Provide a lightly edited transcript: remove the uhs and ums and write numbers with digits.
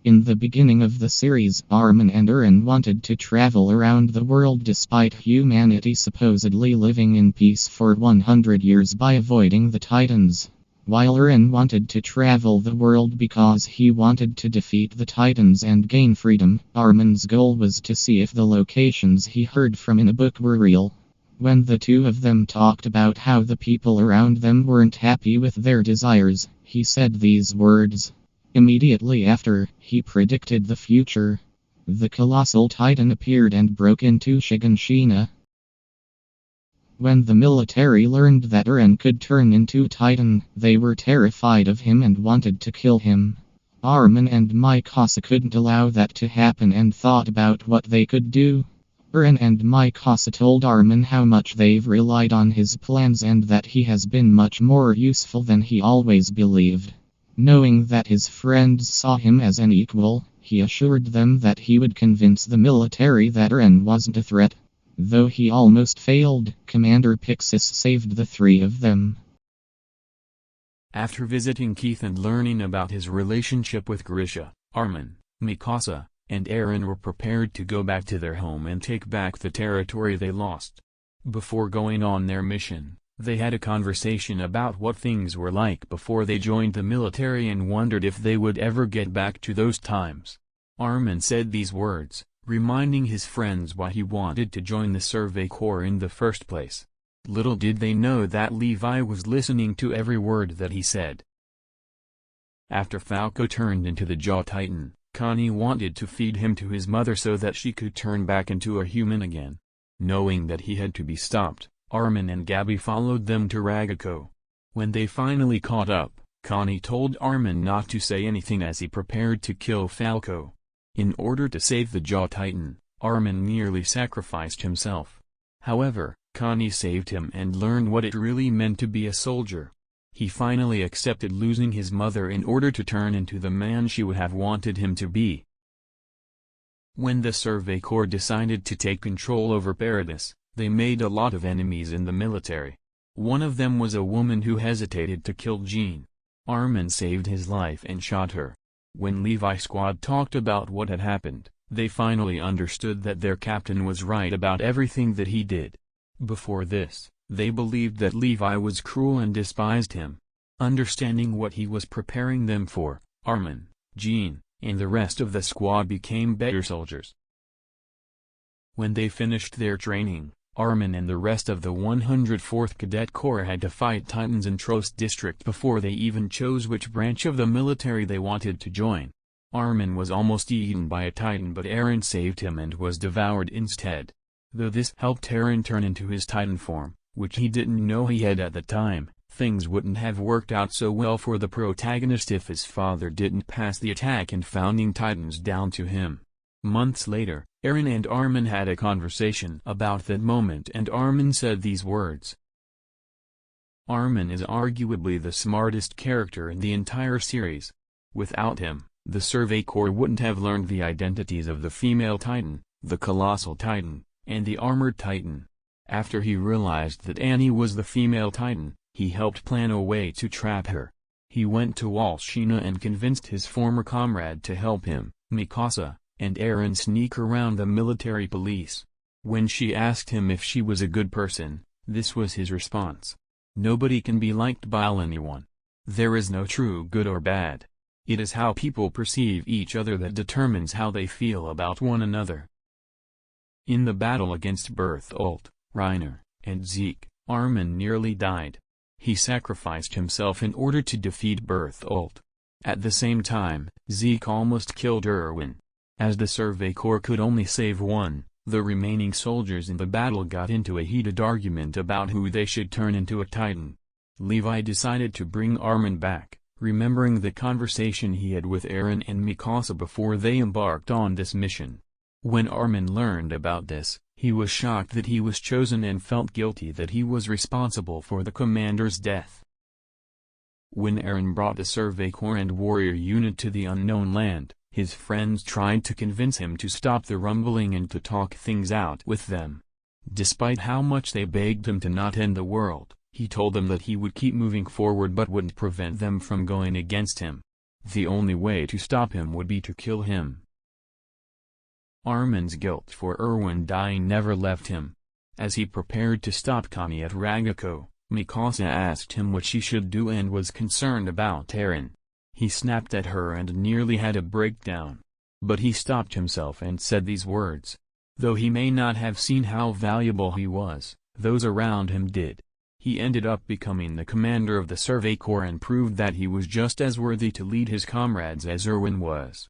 In the beginning of the series, Armin and Eren wanted to travel around the world despite humanity supposedly living in peace for 100 years by avoiding the Titans. While Eren wanted to travel the world because he wanted to defeat the Titans and gain freedom, Armin's goal was to see if the locations he heard from in a book were real. When the two of them talked about how the people around them weren't happy with their desires, he said these words. Immediately after, he predicted the future. The colossal titan appeared and broke into Shiganshina. When the military learned that Eren could turn into Titan, they were terrified of him and wanted to kill him. Armin and Mikasa couldn't allow that to happen and thought about what they could do. Eren and Mikasa told Armin how much they've relied on his plans and that he has been much more useful than he always believed. Knowing that his friends saw him as an equal, he assured them that he would convince the military that Eren wasn't a threat. Though he almost failed, Commander Pixis saved the three of them. After visiting Keith and learning about his relationship with Grisha, Armin, Mikasa, and Eren were prepared to go back to their home and take back the territory they lost. Before going on their mission, they had a conversation about what things were like before they joined the military and wondered if they would ever get back to those times. Armin said these words, reminding his friends why he wanted to join the Survey Corps in the first place. Little did they know that Levi was listening to every word that he said. After Falco turned into the Jaw Titan, Connie wanted to feed him to his mother so that she could turn back into a human again. Knowing that he had to be stopped, Armin and Gabby followed them to Ragako. When they finally caught up, Connie told Armin not to say anything as he prepared to kill Falco. In order to save the Jaw Titan, Armin nearly sacrificed himself. However, Connie saved him and learned what it really meant to be a soldier. He finally accepted losing his mother in order to turn into the man she would have wanted him to be. When the Survey Corps decided to take control over Paradis, they made a lot of enemies in the military. One of them was a woman who hesitated to kill Jean. Armin saved his life and shot her. When Levi's squad talked about what had happened, they finally understood that their captain was right about everything that he did. Before this, they believed that Levi was cruel and despised him. Understanding what he was preparing them for, Armin, Jean, and the rest of the squad became better soldiers. When they finished their training, Armin and the rest of the 104th Cadet Corps had to fight Titans in Trost District before they even chose which branch of the military they wanted to join. Armin was almost eaten by a Titan, but Eren saved him and was devoured instead. Though this helped Eren turn into his Titan form, which he didn't know he had at the time, things wouldn't have worked out so well for the protagonist if his father didn't pass the attack and founding Titans down to him. Months later, Eren and Armin had a conversation about that moment and Armin said these words. Armin is arguably the smartest character in the entire series. Without him, the Survey Corps wouldn't have learned the identities of the female Titan, the Colossal Titan, and the Armored Titan. After he realized that Annie was the female Titan, he helped plan a way to trap her. He went to Walshina and convinced his former comrade to help him, Mikasa, and Eren sneak around the military police. When she asked him if she was a good person, this was his response. Nobody can be liked by anyone. There is no true good or bad. It is how people perceive each other that determines how they feel about one another. In the battle against Bertholdt, Reiner, and Zeke, Armin nearly died. He sacrificed himself in order to defeat Bertholdt. At the same time, Zeke almost killed Erwin. As the Survey Corps could only save one, the remaining soldiers in the battle got into a heated argument about who they should turn into a Titan. Levi decided to bring Armin back, remembering the conversation he had with Eren and Mikasa before they embarked on this mission. When Armin learned about this, he was shocked that he was chosen and felt guilty that he was responsible for the commander's death. When Eren brought the Survey Corps and warrior unit to the unknown land, his friends tried to convince him to stop the rumbling and to talk things out with them. Despite how much they begged him to not end the world, he told them that he would keep moving forward but wouldn't prevent them from going against him. The only way to stop him would be to kill him. Armin's guilt for Erwin dying never left him. As he prepared to stop Connie at Ragako, Mikasa asked him what she should do and was concerned about Eren. He snapped at her and nearly had a breakdown. But he stopped himself and said these words. Though he may not have seen how valuable he was, those around him did. He ended up becoming the commander of the Survey Corps and proved that he was just as worthy to lead his comrades as Erwin was.